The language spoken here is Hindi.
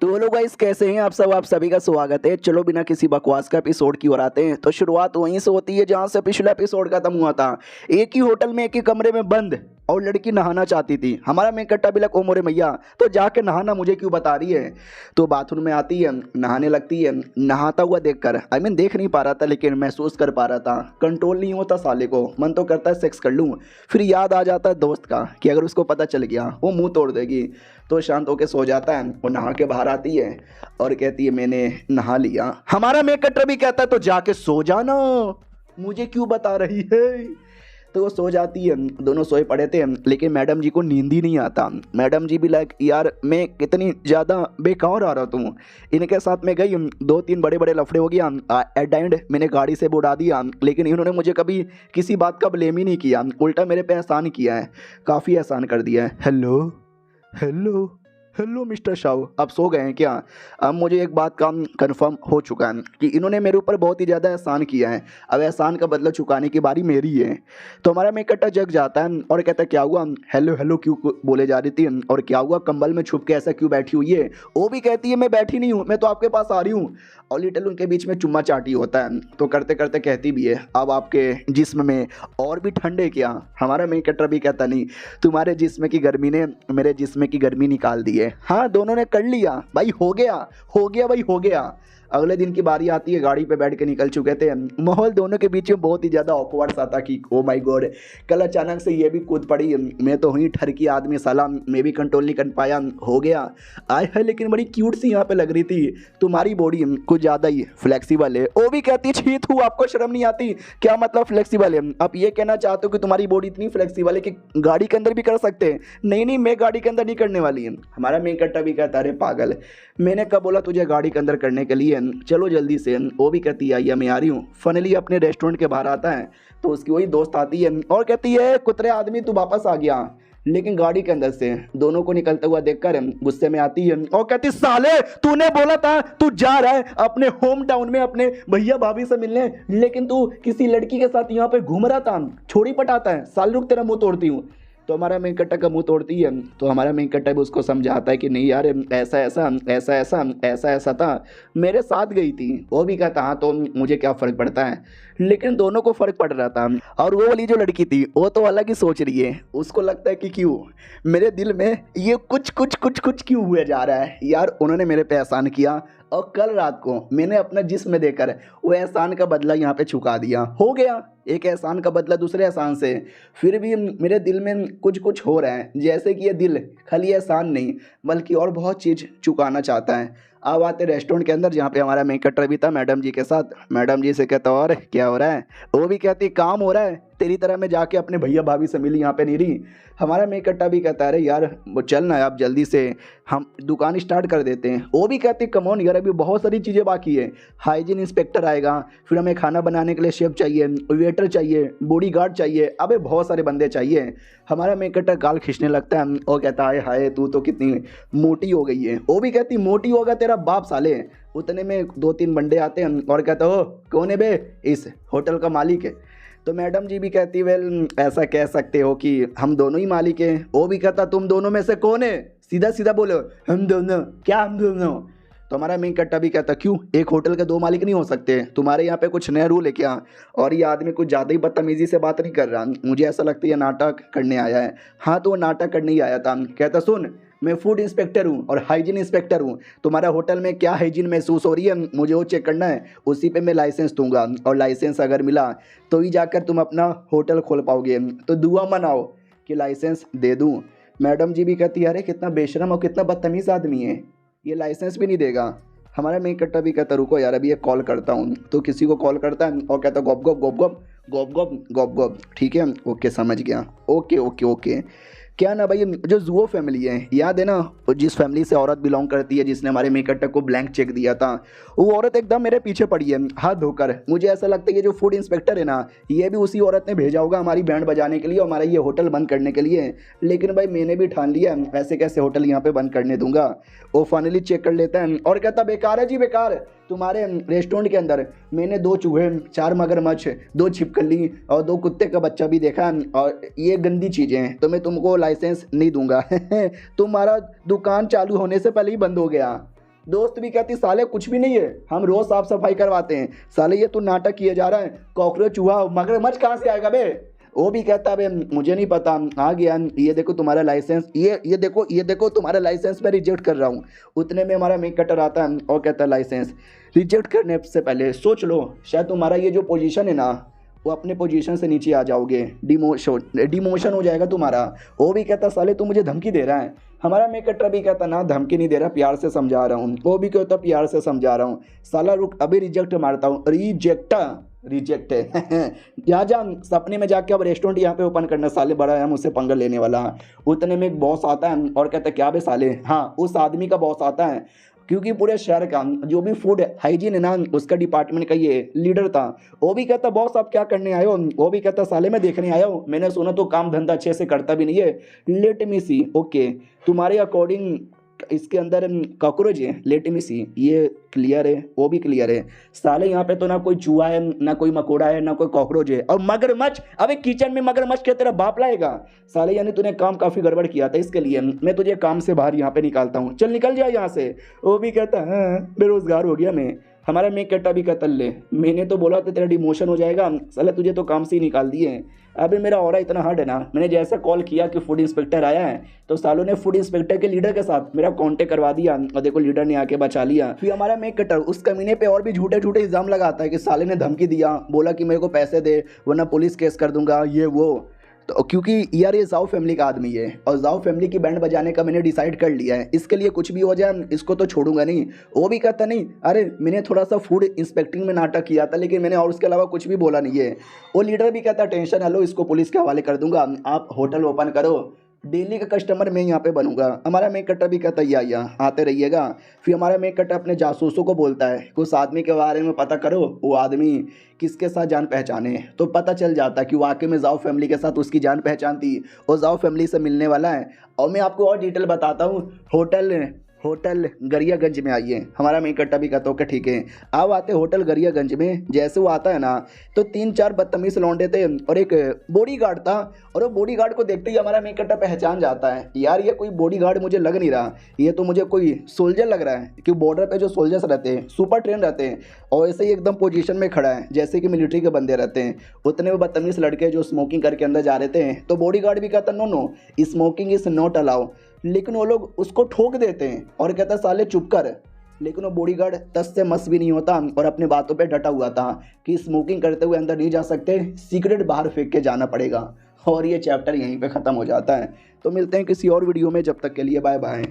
तो हेलो गाइस, कैसे हैं आप सब। आप सभी का स्वागत है। चलो बिना किसी बकवास का एपिसोड की ओर आते हैं। तो शुरुआत वहीं से होती है जहां से पिछला एपिसोड खत्म हुआ था। एक ही होटल में एक ही कमरे में बंद और लड़की नहाना चाहती थी। हमारा मेन कट्टा भी लग, ओ मोरे मैया, तो जाके नहाना मुझे क्यों बता रही है। तो बाथरूम में आती है, नहाने लगती है। नहाता हुआ देखकर देख नहीं पा रहा था, लेकिन महसूस कर पा रहा था। कंट्रोल नहीं होता साले को, मन तो करता है सेक्स कर लूँ। फिर याद आ जाता है दोस्त का कि अगर उसको पता चल गया वो मुंह तोड़ देगी। तो शांत होकर सो जाता है। वो नहा के बाहर आती है और कहती है मैंने नहा लिया। हमारा मेकअप भी कहता है तो जाके सो जाना, मुझे क्यों बता रही है। तो वो सो जाती है। दोनों सोए पड़े थे, लेकिन मैडम जी को नींद ही नहीं आता। मैडम जी भी लाइक यार मैं कितनी ज़्यादा बेकार आ रहा हूँ। इनके साथ में गई, 2-3 बड़े बड़े लफड़े हो गया। एट द एंड मैंने गाड़ी से उड़ा दिया, लेकिन इन्होंने मुझे कभी किसी बात का ब्लेम ही नहीं किया, उल्टा मेरे पे एहसान किया है, काफ़ी एहसान कर दिया है। Hello hello hello mister Shah, आप सो गए हैं क्या। अब मुझे एक बात का कंफर्म हो चुका है कि इन्होंने मेरे ऊपर बहुत ही ज़्यादा एहसान किया है। अब एहसान का बदला चुकाने की बारी मेरी है। तो हमारा मेकट्टा जग जाता है और कहता है क्या हुआ, हेलो हेलो क्यों बोले जा रही थी, और क्या हुआ कंबल में छुप के ऐसा क्यों बैठी हुई है। वो भी कहती है मैं बैठी नहीं हूँ, मैं तो आपके पास आ रही हूँ। और लिटिल उनके बीच में चुम्मा चाटी होता है। तो करते करते कहती भी है अब आपके जिस्म में और भी ठंडे क्या। हमारा मेकट्टा भी कहता नहीं, तुम्हारे जिस्म की गर्मी ने मेरे जिस्म की गर्मी निकाल दी है। हाँ दोनों ने कर लिया भाई, हो गया भाई, हो गया। अगले दिन की बारी आती है, गाड़ी पे बैठ के निकल चुके थे। माहौल दोनों के बीच में बहुत ही ज़्यादा ऑकवर्ड सा था कि ओ माय गॉड, कल अचानक से ये भी कूद पड़ी। मैं तो हुई ठरकी आदमी साला, मैं भी कंट्रोल नहीं कर पाया, हो गया। आय है लेकिन बड़ी क्यूट सी यहाँ पे लग रही थी, तुम्हारी बॉडी कुछ ज़्यादा ही फ्लेक्सिबल है। वो भी कहती छीत हूँ, आपको शर्म नहीं आती। क्या मतलब फ्लेक्सिबल है, आप ये कहना चाहते हो कि तुम्हारी बॉडी इतनी फ्लेक्सिबल है कि गाड़ी के अंदर भी कर सकते हैं। नहीं मैं गाड़ी के अंदर नहीं करने वाली है। हमारा मेन कट्टा भी कहता अरे पागल, मैंने कब बोला तुझे गाड़ी के अंदर करने के लिए, चलो जल्दी से। वो भी कहती है आइए मैं आ रही हूँ। फाइनली अपने रेस्टोरेंट के बाहर आता है तो उसकी वही दोस्त आती है और कहती है कुतरे आदमी तू वापस आ गया, लेकिन गाड़ी के अंदर से दोनों को निकलता हुआ देखकर गुस्से में आती है और कहती साले तूने बोला था तू जा रहा है अपने होम टाउन में अपने भैया भाभी से मिलने, लेकिन तू किसी लड़की के साथ यहाँ पे घूम रहा था, छोड़ी पटाता है साल, रुक तेरा मुंह तोड़ती हूँ। तो हमारा मेन कट्टा का मुंह तोड़ती है। तो हमारा मेन कट्टा भी उसको समझाता है कि नहीं यार ऐसा ऐसा ऐसा ऐसा ऐसा ऐसा था, मेरे साथ गई थी। वो भी कहता हाँ तो मुझे क्या फ़र्क पड़ता है, लेकिन दोनों को फ़र्क पड़ रहा था। और वो वाली जो लड़की थी वो तो अलग ही सोच रही है, उसको लगता है कि क्यों मेरे दिल में ये कुछ कुछ कुछ कुछ क्यों हुआ जा रहा है यार। उन्होंने मेरे पे एहसान किया और कल रात को मैंने अपना जिस्म देकर वो एहसान का बदला यहाँ पे चुका दिया, हो गया एक एहसान का बदला दूसरे एहसान से। फिर भी मेरे दिल में कुछ कुछ हो रहा है, जैसे कि ये दिल खाली एहसान नहीं बल्कि और बहुत चीज़ चुकाना चाहता है। अब आते रेस्टोरेंट के अंदर जहाँ पे हमारा मेन कटर भी था मैडम जी के साथ। मैडम जी से कहता और क्या हो रहा है, वो भी कहती काम हो रहा है, तेरी तरह मैं जाके अपने भैया भाभी से मिली, यहाँ पे नहीं रही। हमारा मेन कट्टा भी कहता है अरे यार वो चल ना आप जल्दी से, हम दुकान स्टार्ट कर देते हैं। वो भी कहती कमॉन यार अभी बहुत सारी चीज़ें बाकी है, हाइजीन इंस्पेक्टर आएगा, फिर हमें खाना बनाने के लिए शेफ चाहिए, वेटर चाहिए, बॉडीगार्ड चाहिए, अबे बहुत सारे बंदे चाहिए। हमारा मेन कट्टा गाल खींचने लगता है और कहता है हाय तू तो कितनी मोटी हो गई है। वो भी कहती मोटी होगा तेरा बाप साले। उतने में 2-3 बंदे आते हैं और कहते हो कौन है बे, इस होटल का मालिक है। तो मैडम जी भी कहती वेल ऐसा कह सकते हो कि हम दोनों ही मालिक हैं। वो भी कहता तुम दोनों में से कौन है, सीधा सीधा बोलो हम दोनों। क्या हम दोनों। तो हमारा मेन कट्टा भी कहता क्यों एक होटल के 2 मालिक नहीं हो सकते, तुम्हारे यहाँ पे कुछ नया रूल है क्या। और ये आदमी कुछ ज़्यादा ही बदतमीज़ी से बात नहीं कर रहा, मुझे ऐसा लगता है ये नाटक करने आया है। हाँ तो वो नाटक करने ही आया था। कहता सुन मैं फूड इंस्पेक्टर हूँ और हाइजीन इंस्पेक्टर हूँ, तुम्हारा होटल में क्या हाइजीन महसूस हो रही है मुझे वो चेक करना है, उसी पे मैं लाइसेंस दूंगा, और लाइसेंस अगर मिला तो ही जाकर तुम अपना होटल खोल पाओगे। तो दुआ मनाओ कि लाइसेंस दे दूँ। मैडम जी भी कहती है अरे कितना बेशरम और कितना बदतमीज़ आदमी है, ये लाइसेंस भी नहीं देगा। हमारा मेन कट्टा भी कहता रुको यार अभी एक कॉल करता हूँ। तो किसी को कॉल करता है और कहता गॉप गॉप गॉप गॉप गॉप गॉप गॉप गॉप, ठीक है ओके समझ गया, ओके ओके ओके। क्या ना भाई जो जुओ फैमिली है याद है ना, जिस फैमिली से औरत बिलोंग करती है जिसने हमारे मेन कट्टा को ब्लैंक चेक दिया था, वो औरत एकदम मेरे पीछे पड़ी है हाथ धोकर। मुझे ऐसा लगता है ये जो फूड इंस्पेक्टर है ना ये भी उसी औरत ने भेजा होगा हमारी बैंड बजाने के लिए और हमारा ये होटल बंद करने के लिए। लेकिन भाई मैंने भी ठान लिया ऐसे कैसे होटल यहाँ पे बंद करने दूंगा। वो फाइनली चेक कर लेता है और कहता बेकार है जी बेकार, तुम्हारे रेस्टोरेंट के अंदर मैंने 2 चूहे, 4 मगरमच्छ, 2 छिपकली और 2 कुत्ते का बच्चा भी देखा और ये गंदी चीज़ें हैं, तो मैं तुमको लाइसेंस नहीं दूंगा। तुम्हारा दुकान चालू होने से पहले ही बंद हो गया। दोस्त भी कहती साले कुछ भी नहीं है, हम रोज साफ सफाई करवाते हैं। साले ये तू नाटक किए जा रहा है, कॉकरोच चूहा मगरमच्छ कहाँ से आएगा बे? वो भी कहता बे मुझे नहीं पता, आ गया, ये देखो तुम्हारा लाइसेंस, ये देखो तुम्हारा लाइसेंस मैं रिजेक्ट कर रहा हूँ। उतने में हमारा मेक कटर आता है और कहता है लाइसेंस रिजेक्ट करने से पहले सोच लो, शायद तुम्हारा ये जो पोजीशन है ना वो अपने पोजीशन से नीचे आ जाओगे, डिमोशन हो जाएगा तुम्हारा। वो भी कहता साले तू मुझे धमकी दे रहा है। हमारा मेक कटर भी कहता ना धमकी नहीं दे रहा, प्यार से समझा रहा हूँ। वो भी कहता प्यार से समझा रहा हूँ। साला रुक अभी रिजेक्ट मारता हूँ। रिजेक्ट है जा जा सपने में जाके अब रेस्टोरेंट यहाँ पे ओपन करना, साले बड़ा है मुझसे पंगा लेने वाला। उतने में एक बॉस आता है और कहता है क्या बे साले, हाँ उस आदमी का बॉस आता है, क्योंकि पूरे शहर का जो भी फूड हाइजीन है ना उसका डिपार्टमेंट का ये लीडर था। वो भी कहता बॉस आप क्या करने आए हो? वो भी कहता साले मैं देखने आया हूँ, मैंने सुना तो काम धंधा अच्छे से करता भी नहीं है। लेट मी सी, ओके तुम्हारे अकॉर्डिंग इसके अंदर कॉकरोच है, लेट मी सी, ये क्लियर है? वो भी क्लियर है। साले यहाँ पे तो ना कोई चूहा है, ना कोई मकोड़ा है, ना कोई कॉकरोच है, और मगरमच्छ, अबे किचन में मगरमच्छ क्या तेरा बाप लाएगा? साले यानी तूने काम काफी गड़बड़ किया था, इसके लिए मैं तुझे काम से बाहर यहाँ पे निकालता हूँ, चल निकल जाए यहाँ से। वो भी कहता हाँ बेरोजगार हो गया मैं। हमारा मेक कट्टा भी कहता ले मैंने तो बोला था तेरा डिमोशन हो जाएगा, साला तुझे तो काम से ही निकाल दिए। अभी मेरा ऑरा इतना हार्ड है ना, मैंने जैसा कॉल किया कि फूड इंस्पेक्टर आया है तो सालों ने फूड इंस्पेक्टर के लीडर के साथ मेरा कांटेक्ट करवा दिया और देखो लीडर ने आके बचा लिया। फिर हमारा मेक कटर उस कमीने पे और भी झूठे झूठे इल्जाम लगाता है कि साले ने धमकी दिया, बोला कि मेरे को पैसे दे वरना पुलिस केस कर दूंगा ये वो। तो क्योंकि यार ये जाओ फैमिली का आदमी है और जाओ फैमिली की बैंड बजाने का मैंने डिसाइड कर लिया है, इसके लिए कुछ भी हो जाए इसको तो छोड़ूंगा नहीं। वो भी कहता नहीं अरे मैंने थोड़ा सा फूड इंस्पेक्टिंग में नाटक किया था लेकिन मैंने और उसके अलावा कुछ भी बोला नहीं है। वो लीडर भी कहता टेंशन है लो इसको पुलिस के हवाले कर दूंगा, आप होटल ओपन करो, डेली का कस्टमर मैं यहाँ पे बनूंगा। हमारा मेक कट्टर भी कहता है या आते रहिएगा। फिर हमारा मेक कट्टर अपने जासूसों को बोलता है उस आदमी के बारे में पता करो, वो आदमी किसके साथ जान पहचाने। तो पता चल जाता कि वाकई में जाओ फैमिली के साथ उसकी जान पहचान थी, वो जाओ फैमिली से मिलने वाला है। और मैं आपको और डिटेल बताता हूँ, होटल गरियागंज में आइए। हमारा मेक कट्टा भी कहता ओके ठीक है। अब आते होटल गरियागंज में, जैसे वो आता है ना तो 3-4 बदतमीज लौंडे थे और एक बॉडीगार्ड था, और वो बॉडीगार्ड को देखते ही हमारा मेक कट्टा पहचान जाता है यार ये कोई बॉडीगार्ड मुझे लग नहीं रहा, ये तो मुझे कोई सोल्जर लग रहा है, क्योंकि बॉर्डर पे जो सोल्जर्स रहते हैं सुपर ट्रेन रहते हैं और ऐसे ही एकदम पोजीशन में खड़ा है जैसे कि मिलिट्री के बंदे रहते हैं। उतने वो बदतमीज लड़के जो स्मोकिंग करके अंदर जा रहे थे, तो बॉडीगार्ड भी कहता no smoking is not allow, लेकिन वो लोग उसको ठोक देते हैं और कहता साले चुप कर। लेकिन वो बॉडीगार्ड तस से मस भी नहीं होता और अपने बातों पे डटा हुआ था कि स्मोकिंग करते हुए अंदर नहीं जा सकते, सिगरेट बाहर फेंक के जाना पड़ेगा। और ये चैप्टर यहीं पे ख़त्म हो जाता है। तो मिलते हैं किसी और वीडियो में, जब तक के लिए बाय बाय।